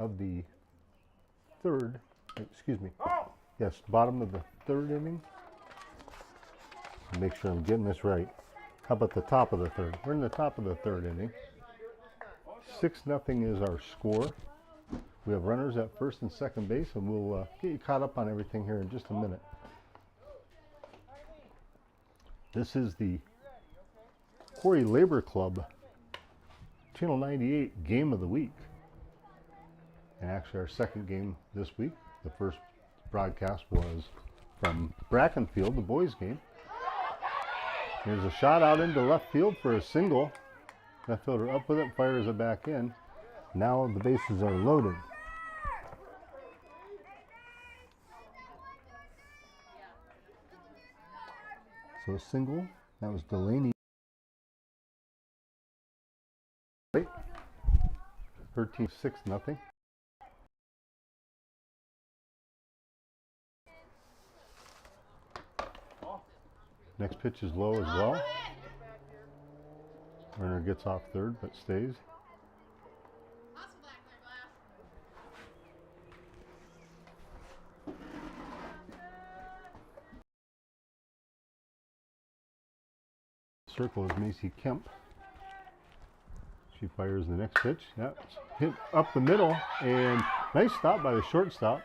of the third, excuse me, yes, bottom of the third inning. Make sure I'm getting this right. How about the top of the third? We're in the top of the third inning. 6-0 is our score. We have runners at first and second base, and we'll get you caught up on everything here in just a minute. This is the Corry Labor Club Channel 98 Game of the Week. And actually our second game this week. The first broadcast was from Brackenfield, the boys game. Here's a shot out into left field for a single. Left fielder up with it, fires it back in. Now the bases are loaded. So a single, that was Delaney. Her team 6-0. Next pitch is low as well. Runner gets off third but stays. Circle is Macy Kemp. She fires the next pitch. That's hit up the middle, and nice stop by the shortstop.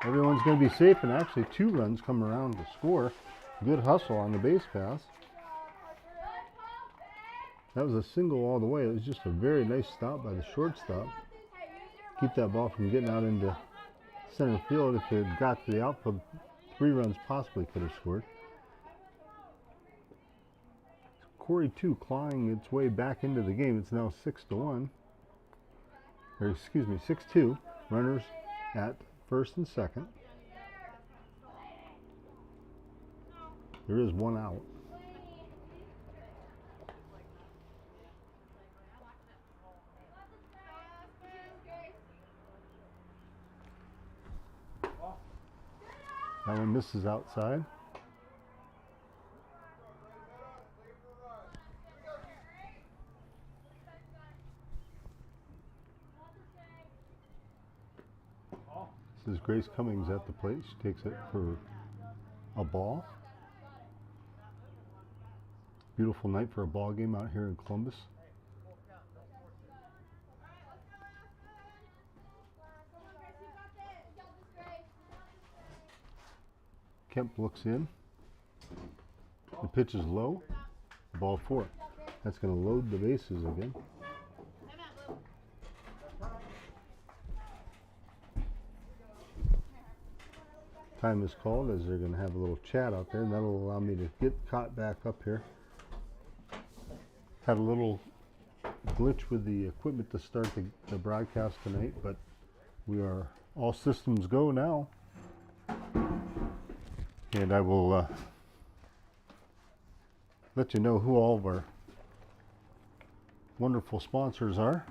Everyone's going to be safe, and actually 2 runs come around to score. Good hustle on the base pass. That was a single all the way. It was just a very nice stop by the shortstop. Keep that ball from getting out into center field. If it had got to the outfield, 3 runs possibly could have scored. Corry 2 clawing its way back into the game. It's now 6-1. Or excuse me, 6-2. Runners at first and second. There is 1 out. That one misses outside. This is Grace Cummings at the plate. She takes it for a ball. Beautiful night for a ball game out here in Columbus. Kemp looks in. The pitch is low. Ball 4. That's going to load the bases again. Time is called as they're going to have a little chat out there, and that'll allow me to get caught back up here. Had a little glitch with the equipment to start the broadcast tonight, but we are all systems go now. And I will let you know who all of our wonderful sponsors are.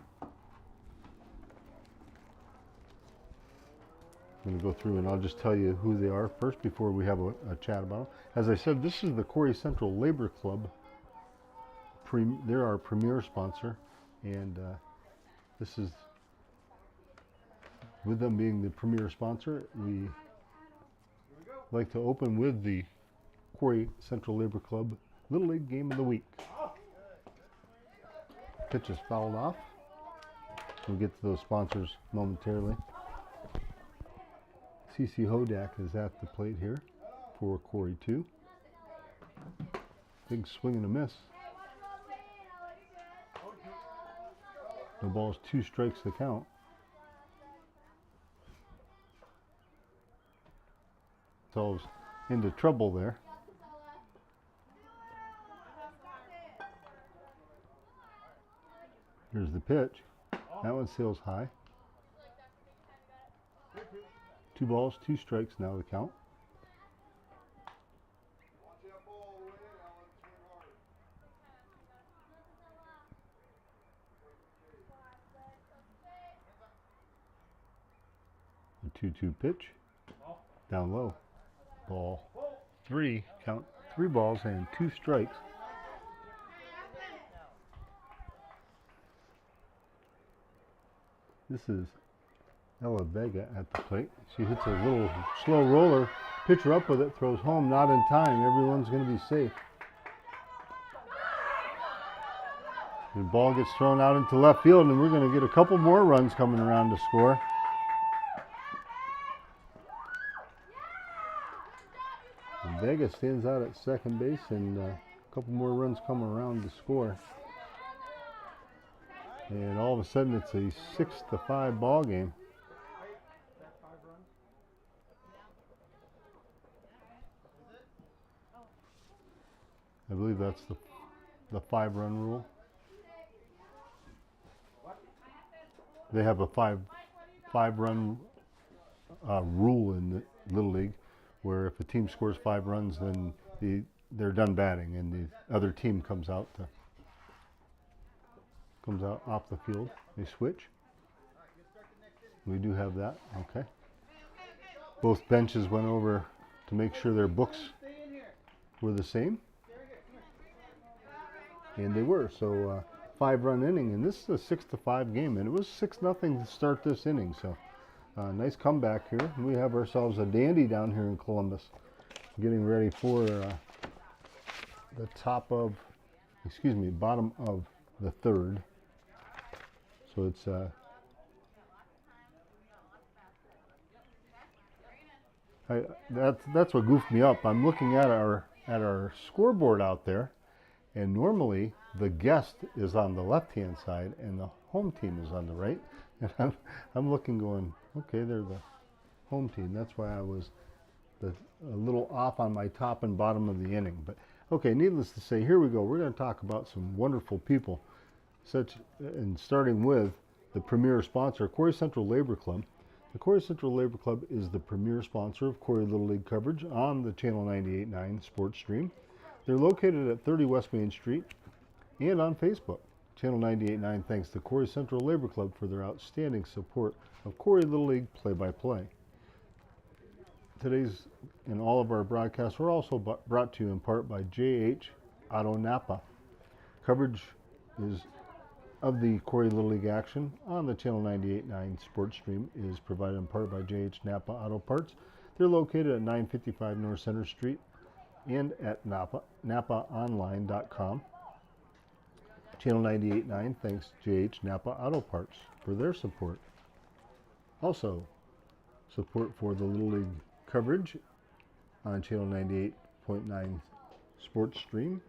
I'm going to go through and I'll just tell you who they are first before we have a chat about them. As I said, this is the Corry Central Labor Club. They're our premier sponsor, and this is, with them being the premier sponsor, we like to open with the Corry Central Labor Club Little League Game of the Week. Pitch is fouled off. We'll get to those sponsors momentarily. CC Hodak is at the plate here for Corry 2. Big swing and a miss. The ball's 2 strikes to count. Themselves into trouble there. Here's the pitch. That one sails high. 2 balls, 2 strikes now to count. The 2-2 pitch. Down low. Ball 3. Count 3 balls and 2 strikes. This is Ella Vega at the plate. She hits a little slow roller, pitcher up with it, throws home, not in time. Everyone's going to be safe. The ball gets thrown out into left field, and we're going to get a couple more runs coming around to score. And Vega stands out at second base, and a couple more runs coming around to score. And all of a sudden, it's a 6-5 ball game. I believe that's the 5-run rule. They have a five-run rule in the Little League, where if a team scores 5 runs, then they're done batting, and the other team comes out off the field. They switch. We do have that. Okay. Both benches went over to make sure their books were the same, and they were. So 5-run inning, and this is a 6-5 game, and it was 6-0 to start this inning. So nice comeback here. We have ourselves a dandy down here in Columbus, getting ready for the bottom of the 3rd. So it's that's what goofed me up. I'm looking at our scoreboard out there, and normally the guest is on the left-hand side and the home team is on the right. And I'm looking, going, okay, they're the home team. That's why I was a little off on my top and bottom of the inning. But okay, needless to say, here we go. We're going to talk about some wonderful people, and starting with the premier sponsor, Corry Central Labor Club. The Corry Central Labor Club is the premier sponsor of Corry Little League coverage on the Channel 98.9 sports stream. They're located at 30 West Main Street and on Facebook. Channel 98.9 thanks to Corry Central Labor Club for their outstanding support of Corry Little League play-by-play. Today's and all of our broadcasts are also brought to you in part by JH Auto Napa. Coverage of the Corry Little League action on the Channel 98.9 sports stream is provided in part by JH Napa Auto Parts. They're located at 955 North Center Street and at napaonline.com. Channel 98.9 thanks JH Napa Auto Parts for their support. Also, support for the Little League coverage on Channel 98.9 sports stream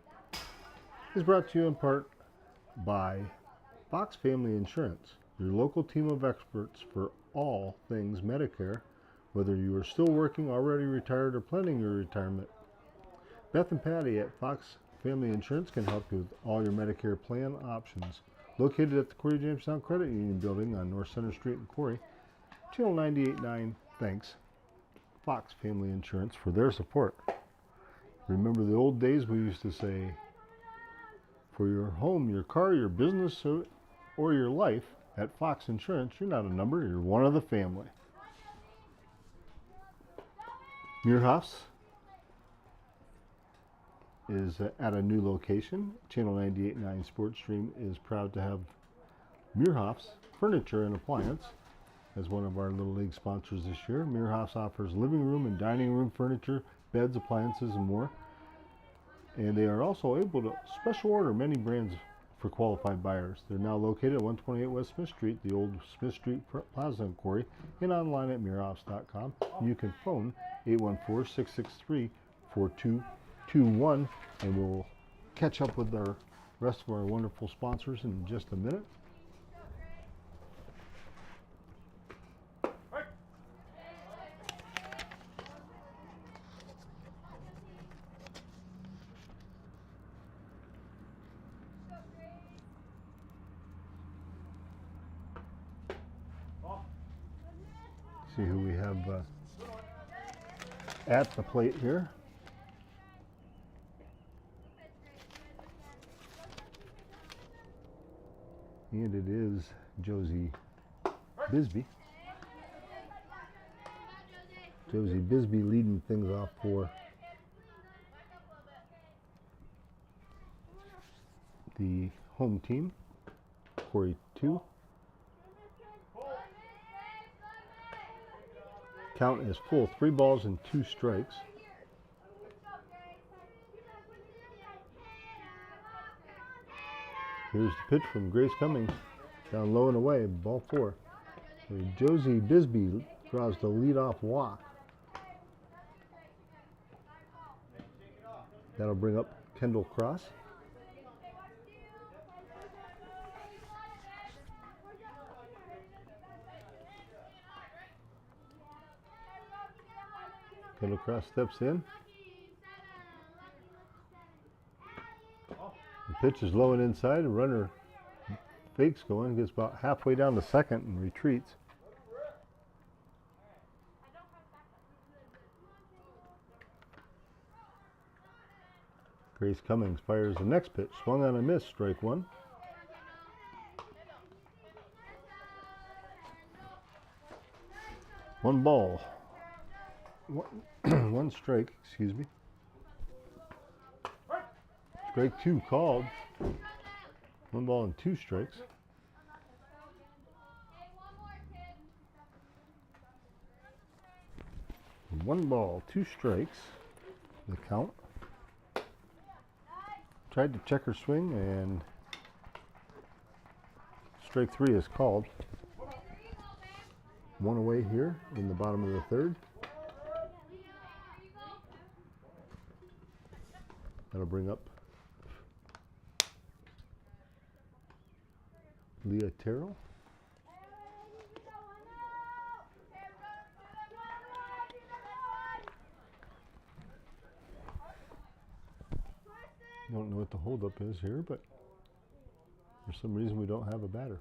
is brought to you in part by Fox Family Insurance, your local team of experts for all things Medicare, whether you are still working, already retired, or planning your retirement. Beth and Patty at Fox Family Insurance can help you with all your Medicare plan options. Located at the Corry Jamestown Credit Union building on North Center Street in Corry, Channel 98.9 thanks Fox Family Insurance for their support. Remember the old days we used to say, for your home, your car, your business, or your life, at Fox Insurance, you're not a number, you're one of the family. Meerhoffs is at a new location. Channel 98.9 Sports Stream is proud to have Meerhoffs Furniture and Appliance as one of our Little League sponsors this year. Meerhoffs offers living room and dining room furniture, beds, appliances, and more. And they are also able to special order many brands for qualified buyers. They're now located at 128 West Smith Street, the old Smith Street Plaza in Corry, and online at meerhoffs.com. You can phone 814-663-4221, and we'll catch up with the rest of our wonderful sponsors in just a minute. See who we have at the plate here. And it is Josie Bisbee. Josie Bisbee leading things off for the home team, Corry 2. Count is full, 3 balls and 2 strikes. Here's the pitch from Grace Cummings, down low and away, ball 4. Josie Bisbee draws the leadoff walk. That'll bring up Kendall Cross. Kendall Cross steps in. The pitch is low and inside. The runner fakes going, gets about halfway down to second and retreats. Grace Cummings fires the next pitch. Swung on a miss, strike 1. One ball. One strike, excuse me. Strike 2 called. 1 ball and 2 strikes. One ball, 2 strikes. The count. Tried to check her swing, and strike 3 is called. 1 away here in the bottom of the 3rd. That'll bring up Leah Terrell. Don't know what the holdup is here, but for some reason we don't have a batter.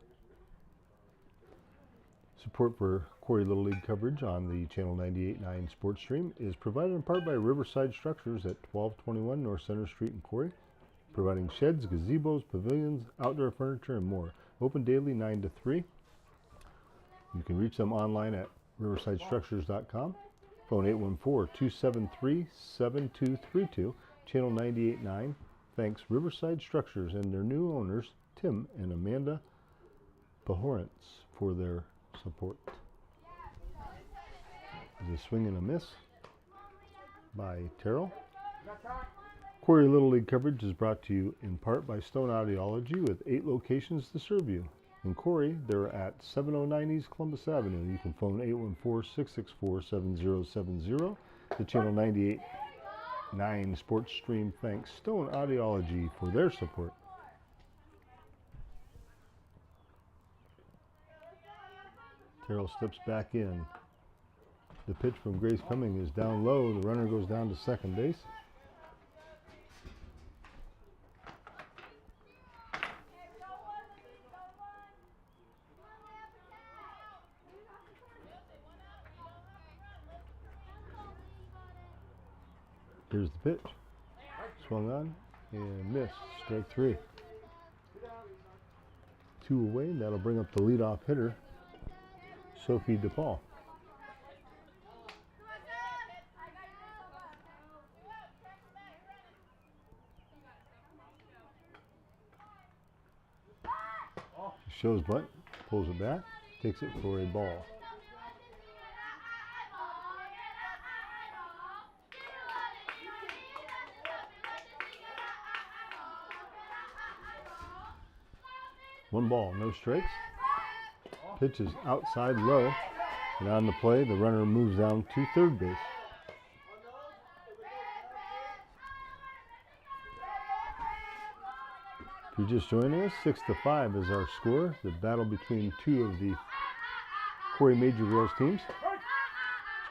Support for Corry Little League coverage on the Channel 98.9 sports stream is provided in part by Riverside Structures at 1221 North Center Street in Corry, providing sheds, gazebos, pavilions, outdoor furniture, and more. Open daily 9 to 3. You can reach them online at riversidestructures.com. Phone 814-273-7232. Channel 98.9 thanks Riverside Structures and their new owners, Tim and Amanda Bahorance, for their support. There's a swing and a miss by Terrell. Corry Little League coverage is brought to you in part by Stone Audiology, with 8 locations to serve you. In Corry, they're at 709 East Columbus Avenue. You can phone 814-664-7070. The Channel 98.9 sports stream thanks Stone Audiology for their support. Terrell steps back in. The pitch from Grace Cummings is down low. The runner goes down to second base. Here's the pitch. Swung on and missed. Strike 3. 2 away. That'll bring up the leadoff hitter, Sophie DePaul. She shows bunt, pulls it back, takes it for a ball. One ball, no strikes. Pitch is outside low, and on the play, the runner moves down to third base. If you're just joining us, 6-5 is our score. The battle between 2 of the Corry Major Girls teams.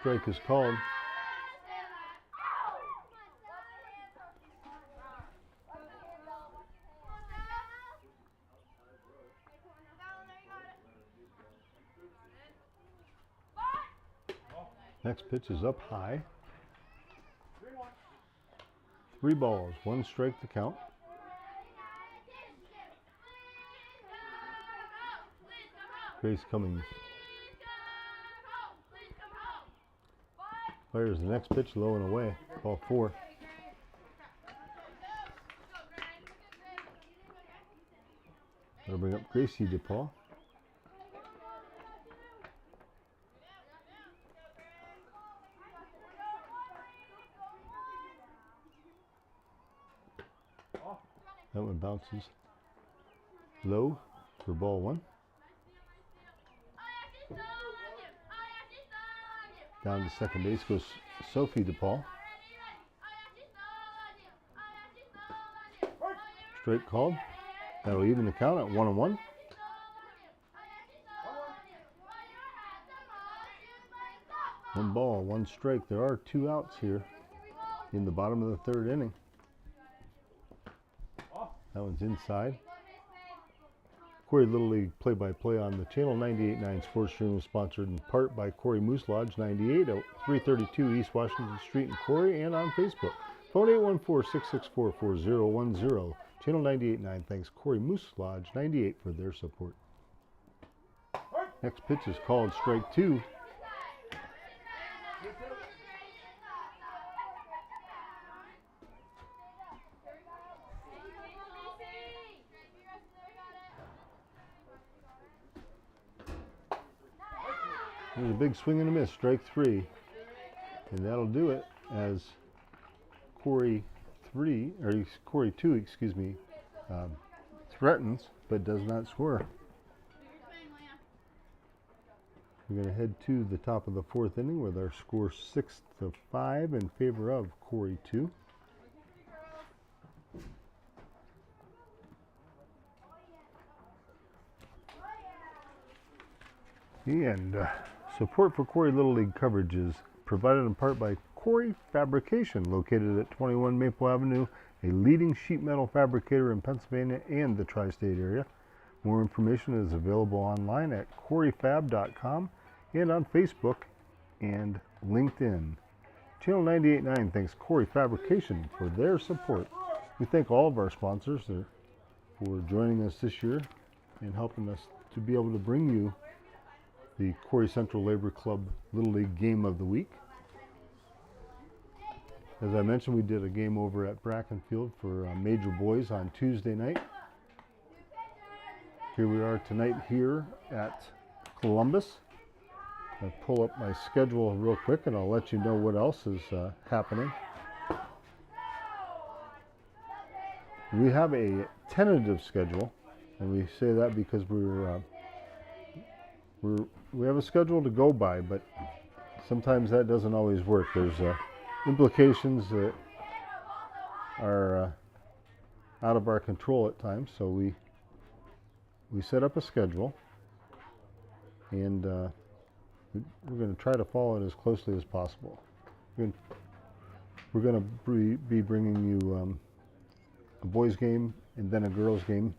Strike is called. Next pitch is up high. 3 balls, 1 strike to count. Grace Cummings fires the next pitch low and away. Ball 4. That'll bring up Gracie DePaul. That one bounces low for ball one. Down to second base goes Sophie DePaul. Strike called. That'll even the count at 1-1. One ball, one strike. There are 2 outs here in the bottom of the 3rd inning. That one's inside. Corry Little League play-by-play on the Channel 98.9 Sports Stream is sponsored in part by Corry Moose Lodge 98 at 332 East Washington Street in Corry, and on Facebook. Phone 814-664-4010. Channel 98.9 thanks Corry Moose Lodge 98 for their support. Next pitch is called strike 2. There's a big swing and a miss, strike 3. And that'll do it as Corry 2, threatens but does not score. We're going to head to the top of the 4th inning with our score 6-5 in favor of Corry 2. And support for Corry Little League coverage is provided in part by Corry Fabrication, located at 21 Maple Avenue, a leading sheet metal fabricator in Pennsylvania and the tri-state area. More information is available online at corryfab.com and on Facebook and LinkedIn. Channel 98.9 thanks Corry Fabrication for their support. We thank all of our sponsors for joining us this year and helping us to be able to bring you the Corry Central Labor Club Little League Game of the Week. As I mentioned, we did a game over at Brackenfield for Major Boys on Tuesday night. Here we are tonight here at Columbus. I'll pull up my schedule real quick and I'll let you know what else is happening. We have a tentative schedule, and we say that because we have a schedule to go by, but sometimes that doesn't always work. There's implications that are out of our control at times, so we set up a schedule, and we're going to try to follow it as closely as possible. We're going to be bringing you a boys game and then a girls game.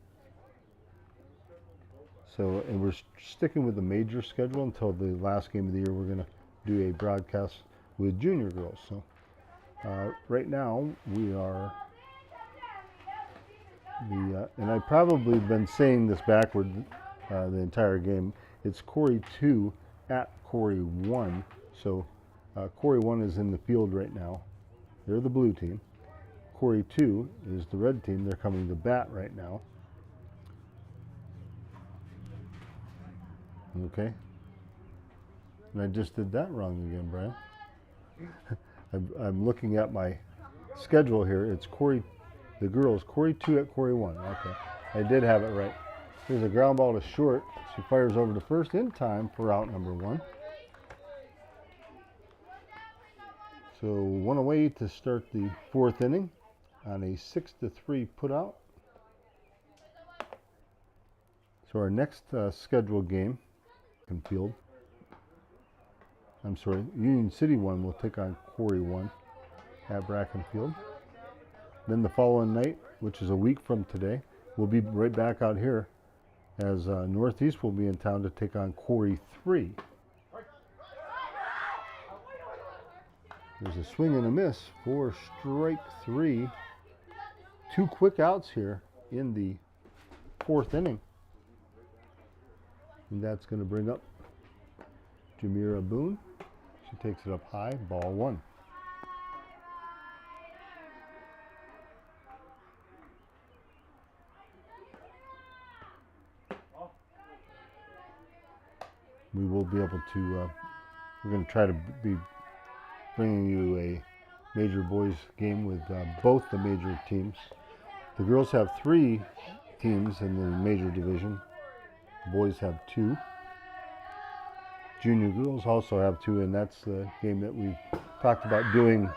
So, and we're sticking with the major schedule until the last game of the year. We're going to do a broadcast with junior girls. So, right now we are and I've probably been saying this backward the entire game. It's Corry 2 at Corry 1. So, Corry 1 is in the field right now. They're the blue team. Corry 2 is the red team. They're coming to bat right now. Okay, and I just did that wrong again, Brian. I'm looking at my schedule here. It's the girls, Corry 2 at Corry 1. Okay, I did have it right. There's a ground ball to short. She fires over to first in time for out number 1. So 1 away to start the 4th inning on a 6-3 put out. So our next scheduled game, Union City 1 will take on Corry 1 at Brackenfield. Then the following night, which is a week from today, we'll be right back out here as Northeast will be in town to take on Corry 3. There's a swing and a miss for strike 3. 2 quick outs here in the 4th inning. And that's going to bring up Jamira Boone. She takes it up high, ball 1. We will be able to, we're going to try to be bringing you a major boys game with both the major teams The girls have 3 teams in the major division. The boys have 2. Junior girls also have 2, and that's the game that we talked about doing.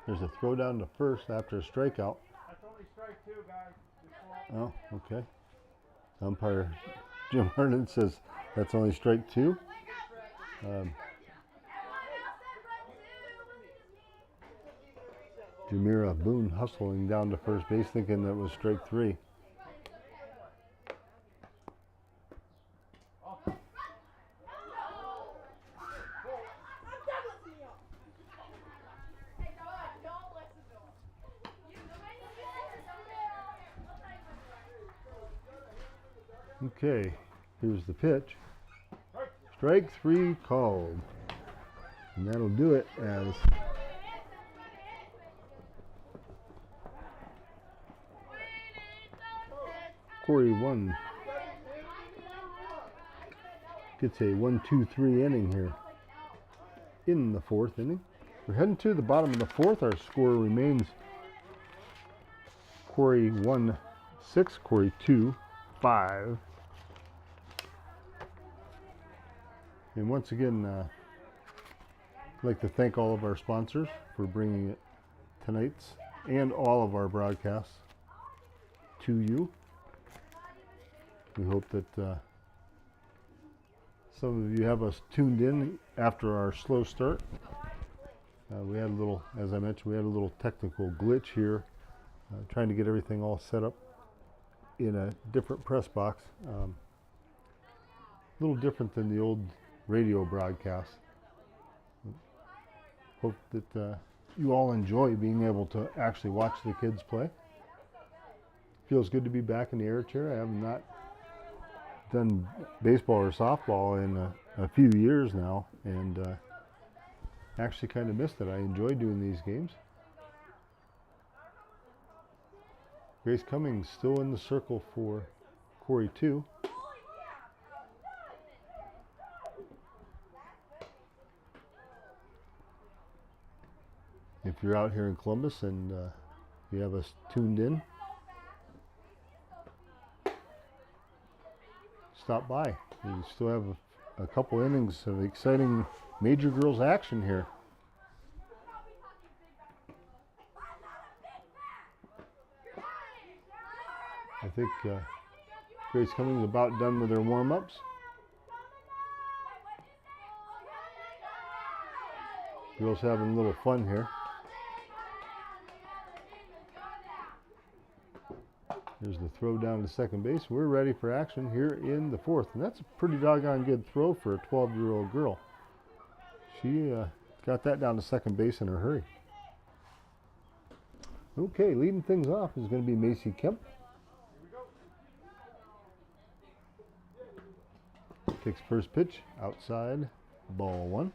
There's a throw down to first after a strikeout. That's only strike 2, guys. Oh, okay. Umpire Jim Hernan says that's only strike 2. Jamira Boone hustling down to first base thinking that was strike 3. Okay, here's the pitch. Strike 3 called. And that'll do it as Corry gets a 1-2-3 inning here in the 4th inning. We're heading to the bottom of the 4th. Our score remains Corry 1-6, Corry 2-5. And once again, I'd like to thank all of our sponsors for bringing tonight's and all of our broadcasts to you. We hope that some of you have us tuned in after our slow start. We had a little, as I mentioned, we had a little technical glitch here, trying to get everything all set up in a different press box. A little different than the old radio broadcast. Hope that you all enjoy being able to actually watch the kids play. Feels good to be back in the air chair. I have not done baseball or softball in a few years now, and actually kind of missed it. I enjoy doing these games. Grace Cummings still in the circle for Corry 2. If you're out here in Columbus and you have us tuned in, stop by. We still have a couple innings of exciting major girls action here. I think Grace Cummings is about done with her warm-ups. Girls having a little fun here. There's the throw down to second base. We're ready for action here in the 4th. And that's a pretty doggone good throw for a 12-year-old girl. She got that down to second base in a hurry. Okay, leading things off is going to be Macy Kemp. Takes first pitch, outside, ball 1.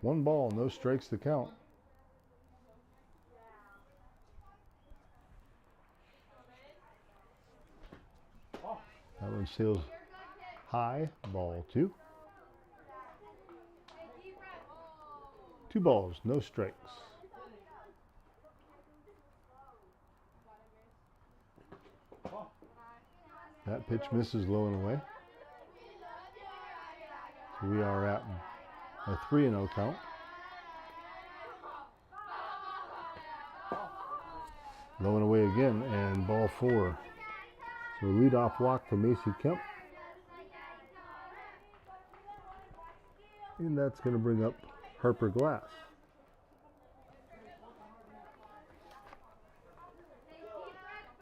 One ball, no strikes to count. That one sails high, ball 2. 2 balls, no strikes. That pitch misses low and away. So we are at a 3-0 count. Low and away again, and ball 4. So leadoff walk to Macy Kemp. And that's going to bring up Harper Glass.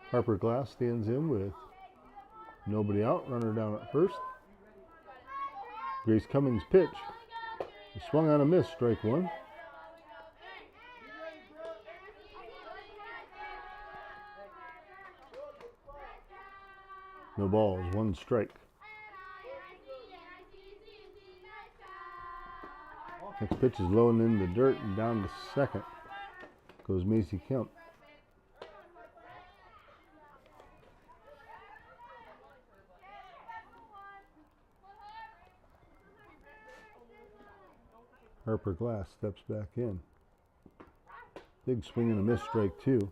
Harper Glass stands in with nobody out, runner down at first. Grace Cummings pitch. He swung on a miss, strike 1. No balls, 1 strike. Next pitch is low and in the dirt and down to second. Goes Macy Kemp. Harper Glass steps back in. Big swing and a miss, strike two.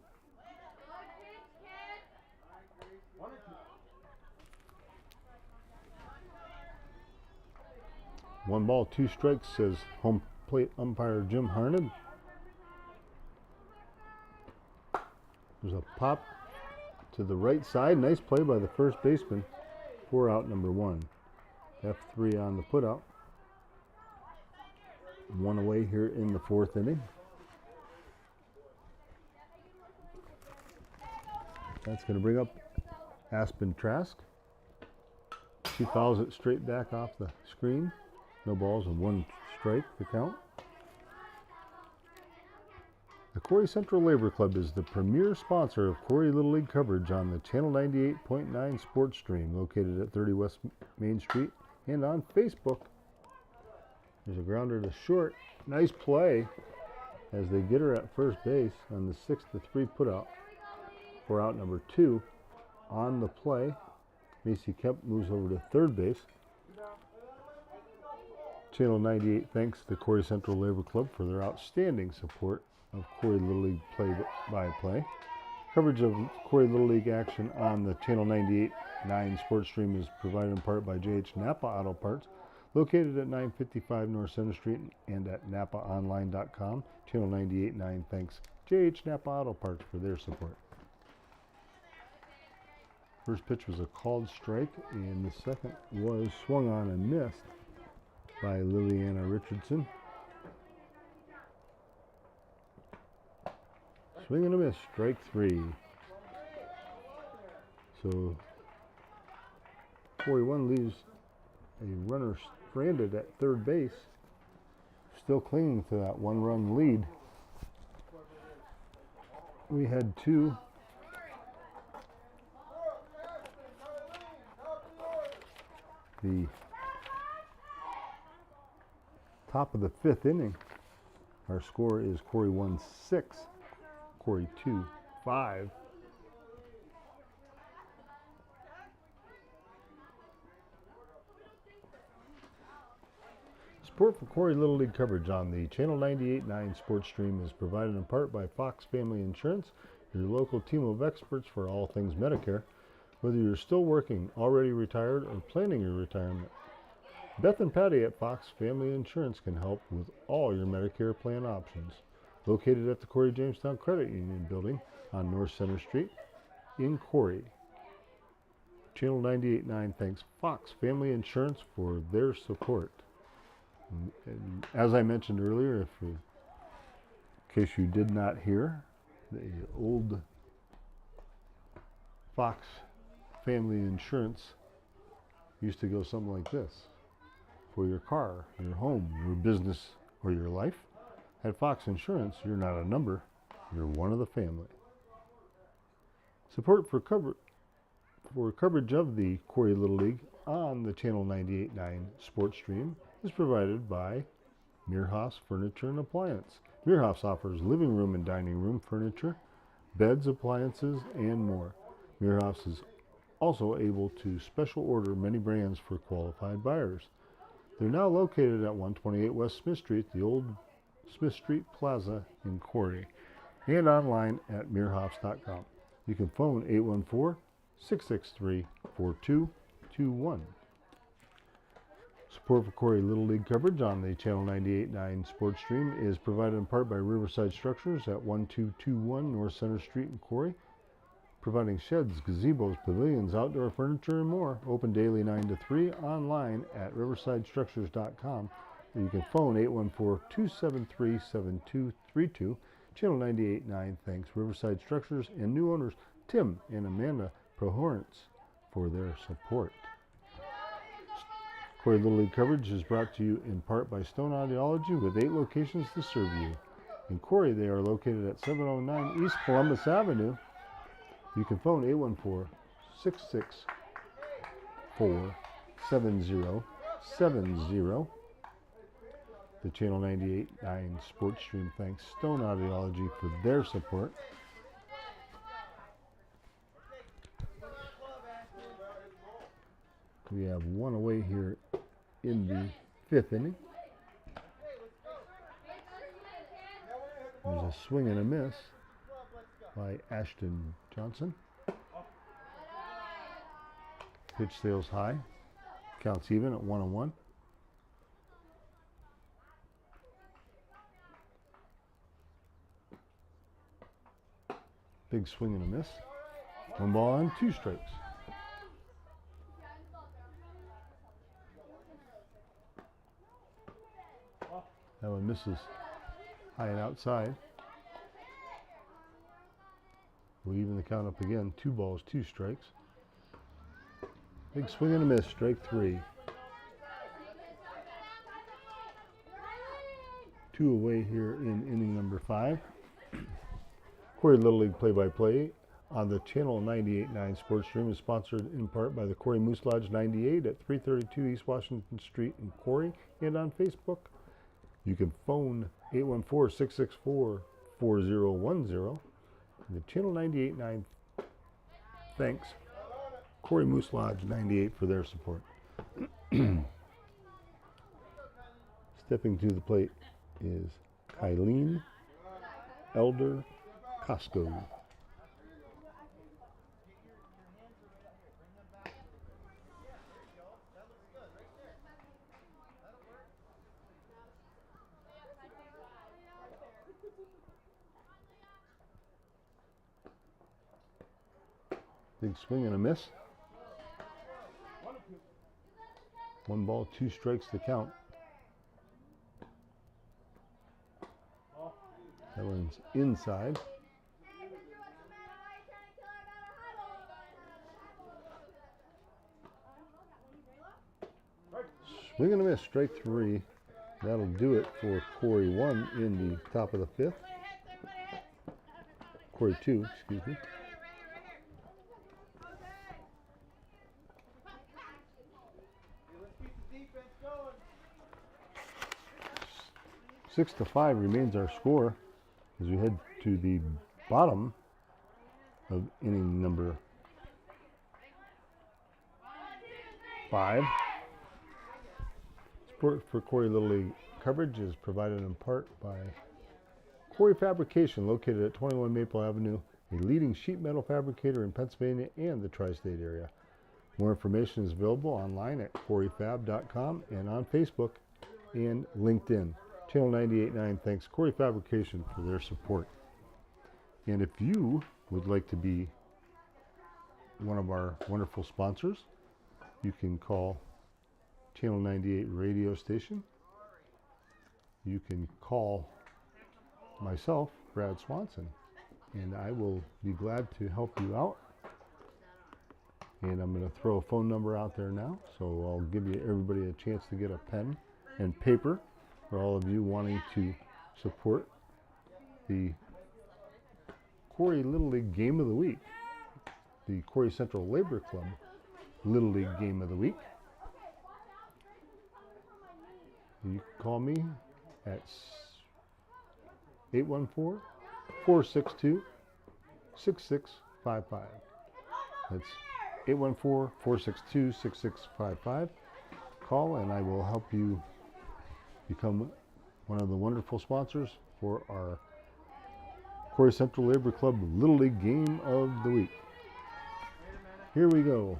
One ball, two strikes, says home plate umpire Jim Harned. There's a pop to the right side. Nice play by the first baseman. 4 out, number 1. F3 on the putout. 1 away here in the 4th inning. That's going to bring up Aspen Trask. She fouls it straight back off the screen. No balls and 1 strike to count. The Corry Central Labor Club is the premier sponsor of Corry Little League coverage on the Channel 98.9 sports stream located at 30 West Main Street and on Facebook. There's a grounder to short. Nice play as they get her at first base on the 6-3 putout. 4 out, number 2 on the play. Macy Kemp moves over to third base. Channel 98 thanks the Corry Central Labor Club for their outstanding support of Corry Little League play-by-play. Coverage of Corry Little League action on the Channel 98.9 sports stream is provided in part by J.H. Napa Auto Parts, located at 955 North Center Street and at napaonline.com. Channel 98.9 thanks J.H. Napa Auto Parts for their support. First pitch was a called strike, and the second was swung on and missed by Liliana Richardson. Swing and a miss, strike 3. So 41 leaves a runner stranded at third base, still clinging to that 1-run lead. We had 2 the top of the 5th inning. Our score is Corry 1-6, Corry 2-5. Support for Corry Little League coverage on the Channel 98.9 sports stream is provided in part by Fox Family Insurance, your local team of experts for all things Medicare. Whether you're still working, already retired, or planning your retirement, Beth and Patty at Fox Family Insurance can help with all your Medicare plan options. Located at the Corry Jamestown Credit Union building on North Center Street in Corry. Channel 98.9 thanks Fox Family Insurance for their support. And as I mentioned earlier, in case you did not hear, the old Fox Family Insurance used to go something like this. For your car, your home, your business, or your life, at Fox Insurance, you're not a number, you're one of the family. Support for coverage of the Corry Little League on the Channel 98.9 sports stream is provided by Meerhoffs Furniture and Appliance. Meerhoffs offers living room and dining room furniture, beds, appliances, and more. Meerhoffs is also able to special order many brands for qualified buyers. They're now located at 128 West Smith Street, the old Smith Street Plaza in Corry, and online at meerhoffs.com. You can phone 814-663-4221. Support for Corry Little League coverage on the Channel 98.9 sports stream is provided in part by Riverside Structures at 1221 North Center Street in Corry, providing sheds, gazebos, pavilions, outdoor furniture, and more. Open daily 9 to 3, online at riversidestructures.com. You can phone 814-273-7232. Channel 98.9 thanks Riverside Structures and new owners Tim and Amanda Prohorence for their support. Corry Little League coverage is brought to you in part by Stone Audiology with 8 locations to serve you. In Corry, they are located at 709 East Columbus Avenue. You can phone 814-664-7070. The Channel 98.9 sports stream thanks Stone Audiology for their support. We have 1 away here in the 5th inning. A swing and a miss by Ashton Johnson. Pitch sails high. Counts even at 1-1. Big swing and a miss. 1 ball and 2 strikes. That one misses high and outside. We'll even the count up again. 2 balls, 2 strikes. Big swing and a miss, strike 3. 2 away here in inning number 5. Corry Little League play-by-play on the Channel 98.9 Sports Stream is sponsored in part by the Corry Moose Lodge 98 at 332 East Washington Street in Corry, and on Facebook. You can phone 814-664-4010. The Channel 98.9 thanks Corry Moose Lodge 98 for their support. Stepping to the plate is Kylene Elder Costco. Big swing and a miss. 1 ball, 2 strikes to count. That one's inside. Swing and a miss, strike 3. That'll do it for Corry 1 in the top of the 5th. Corry 2, excuse me. 6-5 remains our score as we head to the bottom of inning number 5. Support for Corry Little League coverage is provided in part by Corry Fabrication, located at 21 Maple Avenue, a leading sheet metal fabricator in Pennsylvania and the tri-state area. More information is available online at corryfab.com and on Facebook and LinkedIn. Channel 98.9 thanks Corry Fabrication for their support. And if you would like to be one of our wonderful sponsors, you can call Channel 98 radio station. You can call myself, Brad Swanson, and I will be glad to help you out. And I'm going to throw a phone number out there now, so I'll give you everybody a chance to get a pen and paper for all of you wanting to support the Corry Little League Game of the Week, the Corry Central Labor Club Little League Game of the Week. You can call me at 814-462-6655. That's 814-462-6655. Call and I will help you become one of the wonderful sponsors for our Corry Central Labor Club Little League Game of the Week. Here we go.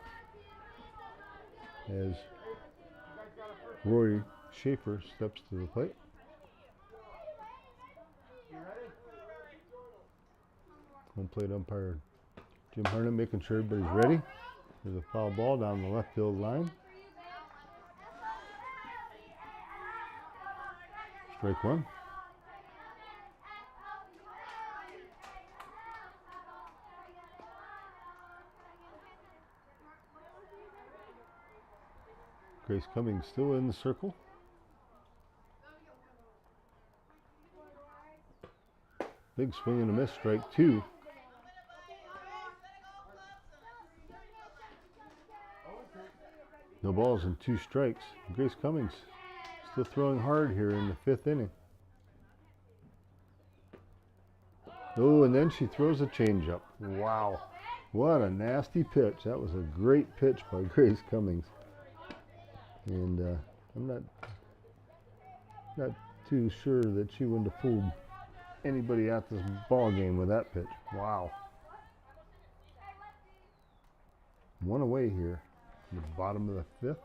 As Roy Schaefer steps to the plate. Home plate umpire Jim Harnett making sure everybody's ready. There's a foul ball down the left field line. Strike 1. Grace Cummings still in the circle. Big swing and a miss, strike 2. No balls and 2 strikes. Grace Cummings still throwing hard here in the 5th inning. Oh, and then she throws a changeup. Wow, what a nasty pitch. That was a great pitch by Grace Cummings. And I'm not too sure that she wouldn't have fooled anybody at this ball game with that pitch. Wow. One away here in the bottom of the fifth.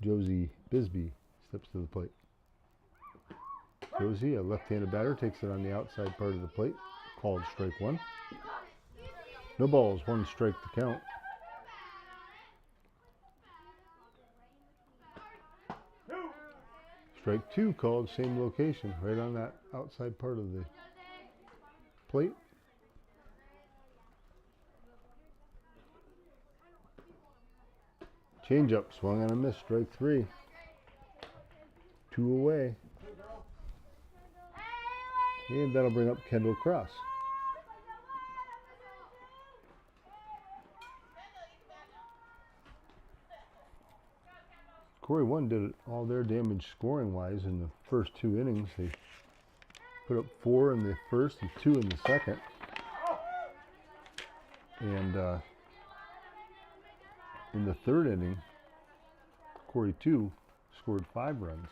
Josie Bisbee steps to the plate. Josie, a left-handed batter, takes it on the outside part of the plate. Called strike one. No balls, one strike to count. Strike two called, same location, right on that outside part of the plate. Change up, swung on a miss, strike three. Two away. And that'll bring up Kendall Cross. Corry 1 did all their damage scoring wise in the first two innings. They put up 4 in the first and 2 in the second. And in the third inning, Corry 2 scored 5 runs.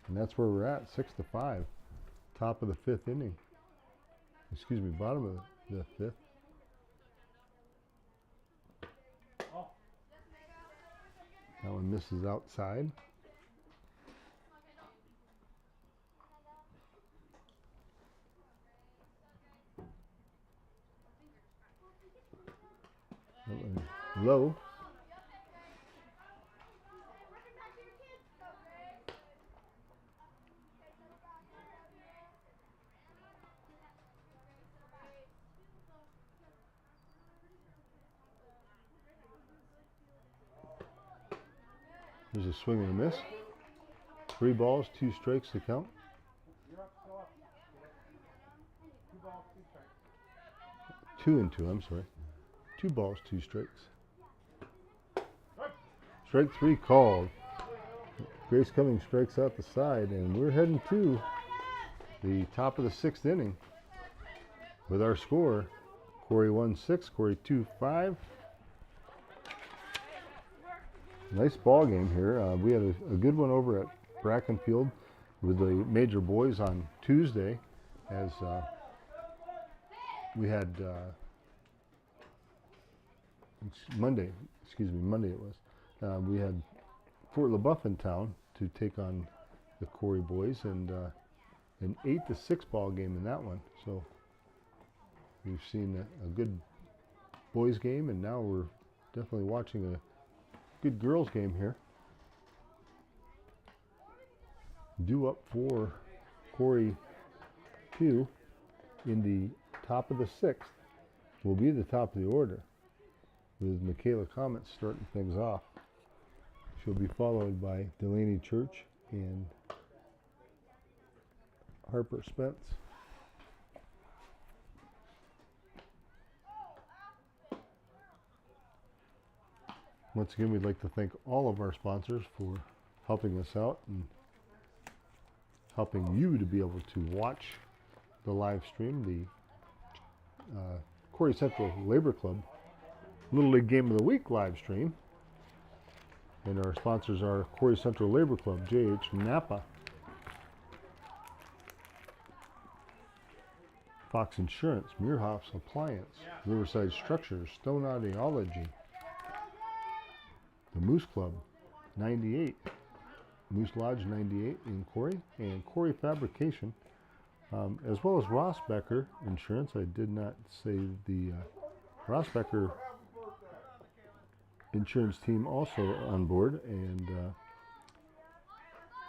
And that's where we're at, 6-5. Top of the fifth inning. Excuse me, bottom of the fifth. That one misses outside. That one low. There's a swing and a miss. 3 balls, 2 strikes to count. 2 and 2, I'm sorry. 2 balls, 2 strikes. Strike 3 called. Grace Cummings strikes out the side, and we're heading to the top of the 6th inning with our score. Corry 1-6, Corry 2-5. Nice ball game here. We had a good one over at Brackenfield with the major boys on Tuesday, as we had Monday it was. We had Fort LaBeouf in town to take on the Corry boys, and an 8-6 ball game in that one. So we've seen a good boys game, and now we're definitely watching a good girls game here. Due up for Corry 2 in the top of the 6th will be the top of the order, with Michaela Comet starting things off. She'll be followed by Delaney Church and Harper Spence. Once again, we'd like to thank all of our sponsors for helping us out and helping you to be able to watch the live stream, the Corry Central Labor Club Little League Game of the Week live stream. And our sponsors are Corry Central Labor Club, JH Napa, Fox Insurance, Meerhoffs Appliance, Riverside Structures, Stone Audiology, the Moose Club 98, Moose Lodge 98 in Corry, and Corry Fabrication, as well as Rossbacher Insurance. I did not say the Rossbacher Insurance team also on board, and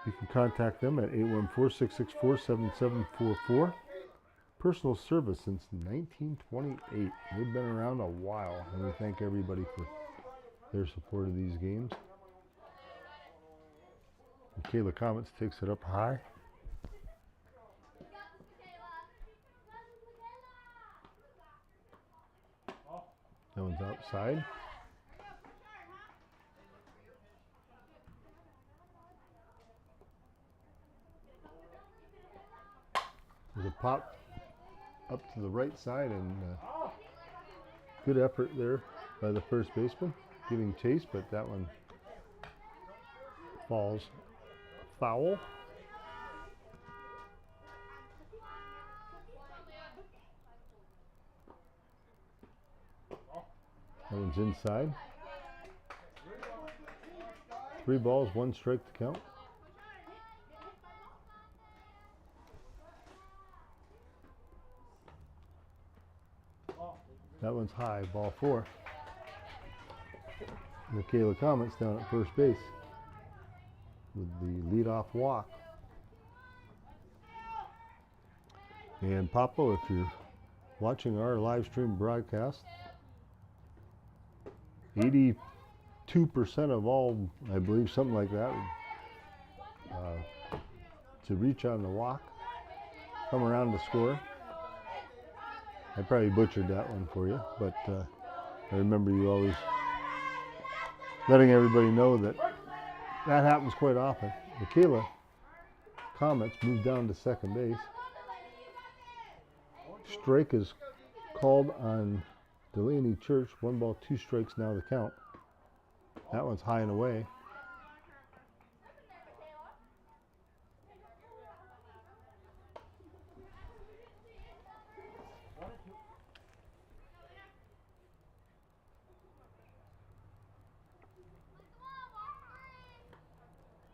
you can contact them at 814-664-7744. Personal service since 1928. They've been around a while, and we thank everybody for their support of these games. Michaela Comets takes it up high. That one's outside. There's a pop up to the right side, and good effort there by the first baseman, giving chase, but that one falls foul. That one's inside. 3 balls, 1 strike to count. That one's high, ball 4. Michaela Comets down at first base with the leadoff walk. And Papa, if you're watching our live stream broadcast, 82% of all, I believe, something like that, to reach on the walk, come around to score. I probably butchered that one for you, but I remember you always letting everybody know that that happens quite often. Michaela Comets moved down to second base. Strike is called on Delaney Church. 1 ball, 2 strikes now to count. That one's high and away.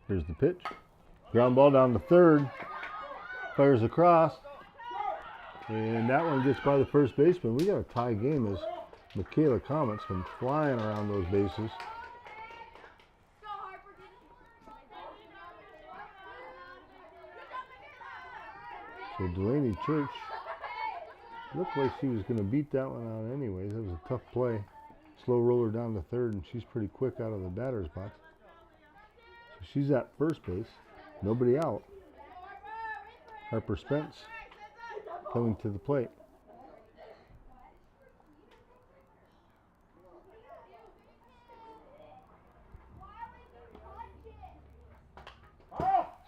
Here's the pitch. Ground ball down to third. Fires across. And that one gets by the first baseman. We got a tie game as Michaela Comets come flying around those bases. So Delaney Church looked like she was going to beat that one out anyways. That was a tough play. Slow roller down to third, and she's pretty quick out of the batter's box. So she's at first base. Nobody out. Harper Spence coming to the plate.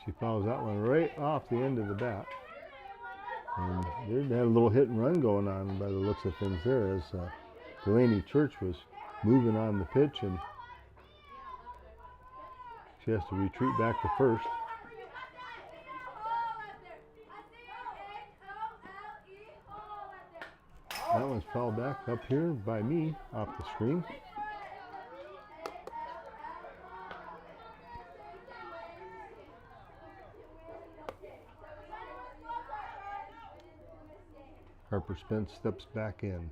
She fouls that one right off the end of the bat. And they had a little hit and run going on by the looks of things there, as Delaney Church was moving on the pitch, and she has to retreat back to first. That one's fouled back up here by me off the screen. Harper Spence steps back in.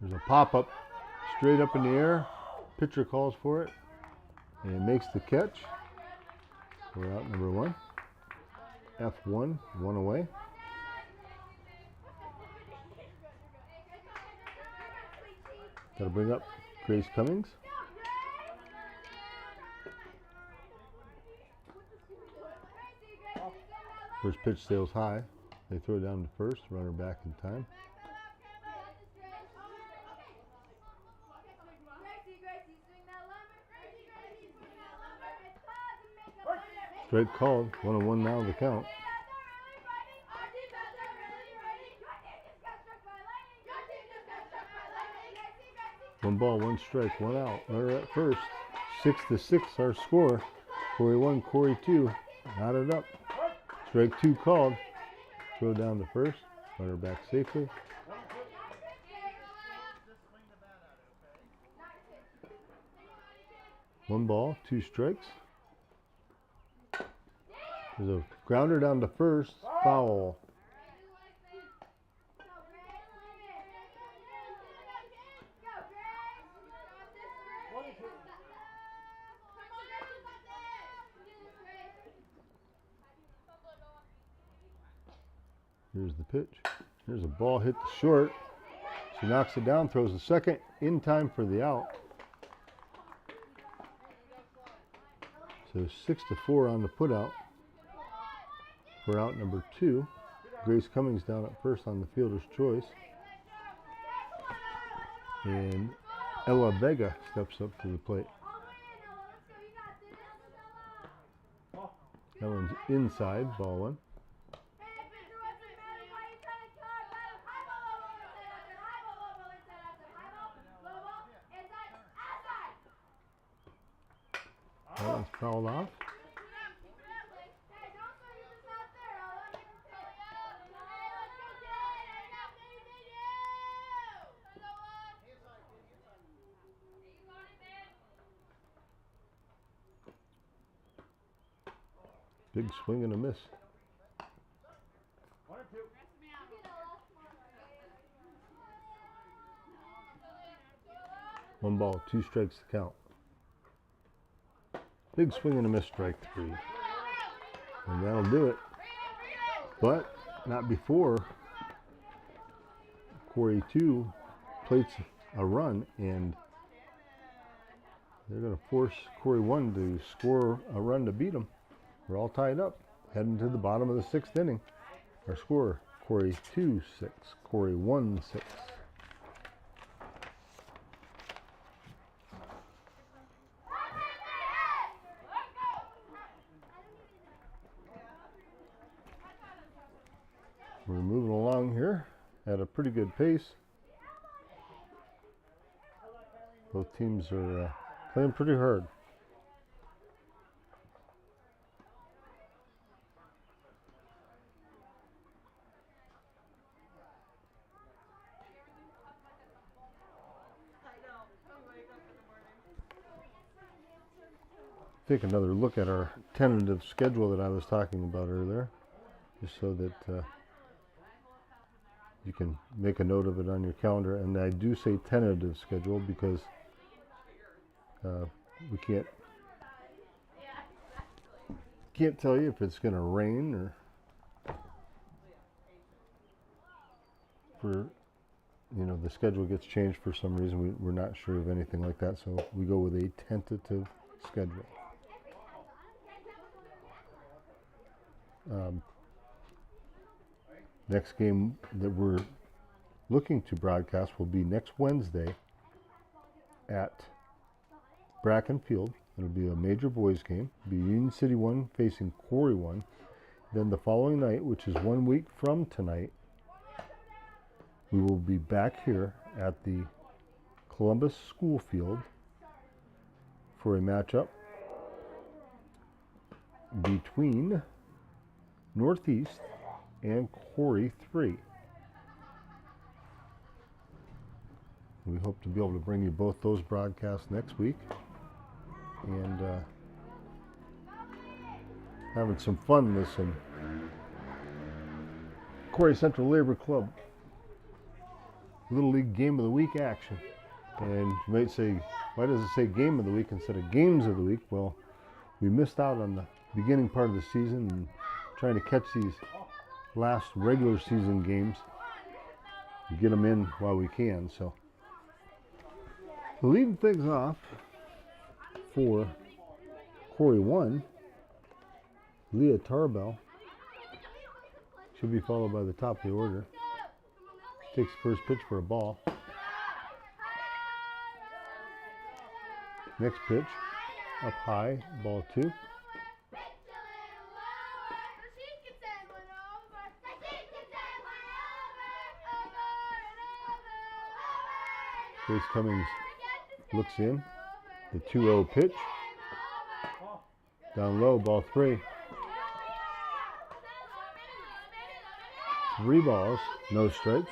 There's a pop-up straight up in the air. Pitcher calls for it and makes the catch. We're out number 1. F1, 1 away. Got to bring up Grace Cummings. First pitch sails high. They throw down to first, runner back in time. Strike called, 1-1 now the count. One ball, 1 strike, 1 out. Runner at first. 6-6 our score. Corry 1, Corry 2. Knotted up. Strike 2 called. Throw down to first. Runner back safely. One ball, 2 strikes. There's a grounder down to first. Foul. Here's the pitch. Here's a ball hit the short. She knocks it down, throws the second in time for the out. So 6-4 on the put out for out number 2. Grace Cummings down at first on the fielder's choice. And Ella Vega steps up to the plate. That one's inside, ball 1. That one's fouled off. Big swing and a miss. 1 and 2. One ball, 2 strikes to count. Big swing and a miss, strike 3. And that'll do it. But not before Corry 2 plates a run, and they're going to force Corry 1 to score a run to beat them. We're all tied up, heading to the bottom of the 6th inning. Our score, Corry 2, 6, Corry 1, 6. We're moving along here at a pretty good pace. Both teams are playing pretty hard. Take another look at our tentative schedule that I was talking about earlier, just so that you can make a note of it on your calendar. And I do say tentative schedule because we can't tell you if it's going to rain or for, you know, the schedule gets changed for some reason. We're not sure of anything like that, so we go with a tentative schedule. Next game that we're looking to broadcast will be next Wednesday at Bracken Field. It'll be a major boys game. It'll be Union City 1 facing Corry 1. Then the following night, which is 1 week from tonight, we will be back here at the Columbus School Field for a matchup between Northeast and Corry 3. We hope to be able to bring you both those broadcasts next week, and having some fun with some Corry Central Labor Club Little League Game of the Week action. And you might say, why does it say Game of the Week instead of Games of the Week? Well, we missed out on the beginning part of the season and trying to catch these last regular season games and get them in while we can. So leading things off for Corry 1, Leah Tarbell. Should be followed by the top of the order. Takes the first pitch for a ball. Next pitch, up high, ball 2. Grace Cummings looks in. The 2-0 pitch. Down low, ball 3. 3 balls, no strikes.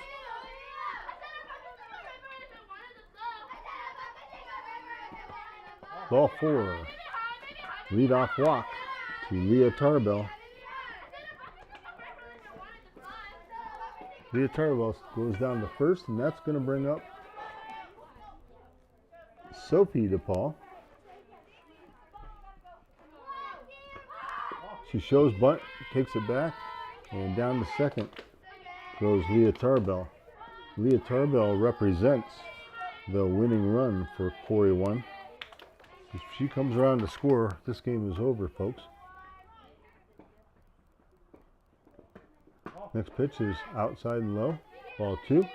Ball 4. Leadoff walk to Leah Tarbell. Leah Tarbell goes down to first, and that's going to bring up Sophie DePaul. She shows bunt, takes it back, and down to second goes Leah Tarbell. Leah Tarbell represents the winning run for Corry 1. If she comes around to score, this game is over, folks. Next pitch is outside and low, ball 2.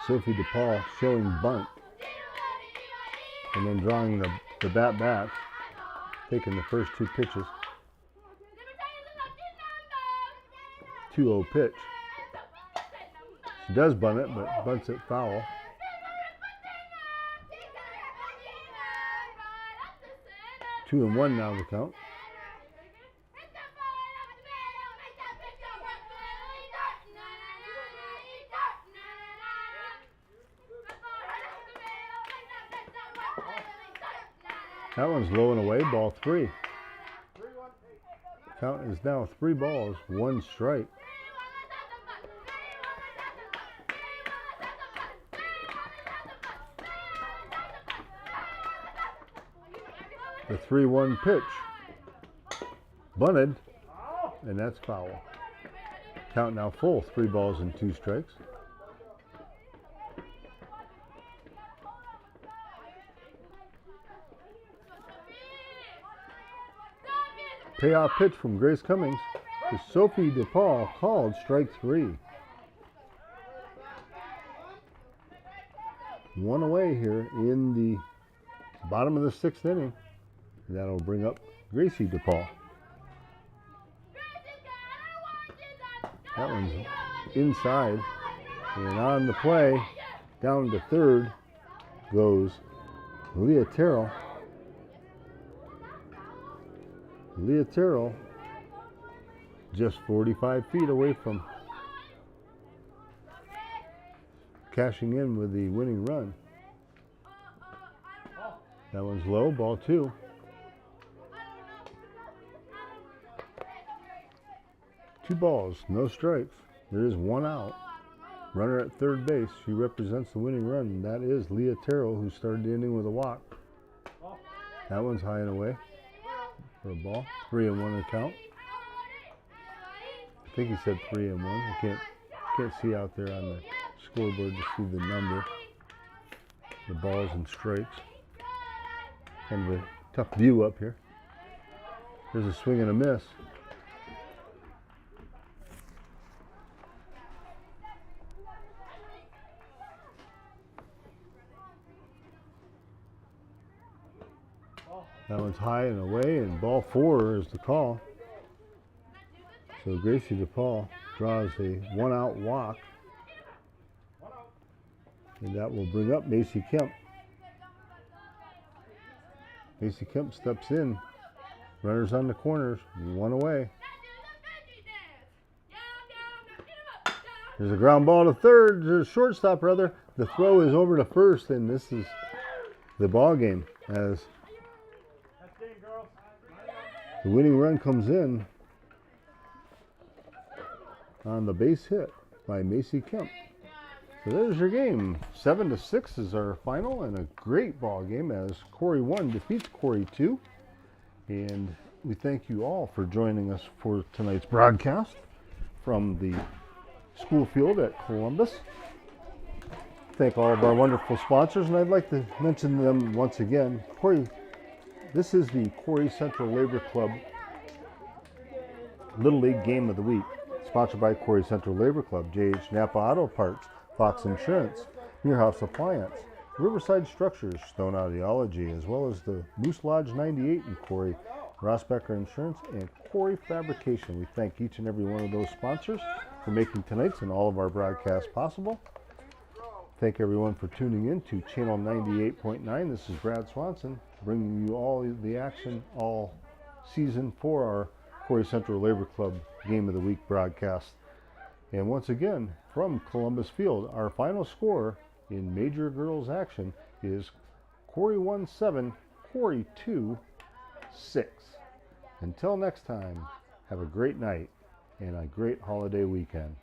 Sophie DePaul showing bunt and then drawing the bat back, taking the first 2 pitches. 2-0 pitch. She does bunt it, but bunts it foul. 2-1 now the count. That one's low and away, ball 3. Count is now 3 balls, 1 strike. The 3-1 pitch. Bunted, and that's foul. Count now full, 3 balls and 2 strikes. Payoff pitch from Grace Cummings to Sophie DePaul, called strike 3. 1 away here in the bottom of the 6th inning. And that'll bring up Gracie DePaul. That one's inside. And on the play, down to third, goes Leah Terrell. Leah Terrell just 45 feet away from cashing in with the winning run. That one's low, ball 2. Two balls, no strikes. There is 1 out. Runner at third base. She represents the winning run, and that is Leah Terrell, who started the inning with a walk. That one's high and away for a ball. 3-1 count. I think he said 3-1. I can't see out there on the scoreboard to see the number, the balls and strikes. Kind of a tough view up here. There's a swing and a miss. That one's high and away, and ball 4 is the call. So Gracie DePaul draws a 1-out walk. And that will bring up Macy Kemp. Macy Kemp steps in. Runners on the corners, 1 away. There's a ground ball to third. There's a shortstop, rather. The throw is over to first, and this is the ball game as the winning run comes in on the base hit by Macy Kemp. So there's your game. 7-6 is our final, and a great ball game as Corry 1 defeats Corry 2. And we thank you all for joining us for tonight's broadcast from the school field at Columbus. Thank all of our wonderful sponsors, and I'd like to mention them once again. This is the Corry Central Labor Club Little League Game of the Week, sponsored by Corry Central Labor Club, JH Napa Auto Parts, Fox Insurance, Meerhoffs Appliance, Riverside Structures, Stone Audiology, as well as the Moose Lodge 98 in Corry, Rossbacher Insurance, and Corry Fabrication. We thank each and every one of those sponsors for making tonight's and all of our broadcasts possible. Thank everyone for tuning in to Channel 98.9. This is Brad Swanson, bringing you all the action all season for our Corry Central Labor Club Game of the Week broadcast. And once again, from Columbus Field, our final score in major girls action is Corry 1-7, Corry 2-6. Until next time, have a great night and a great holiday weekend.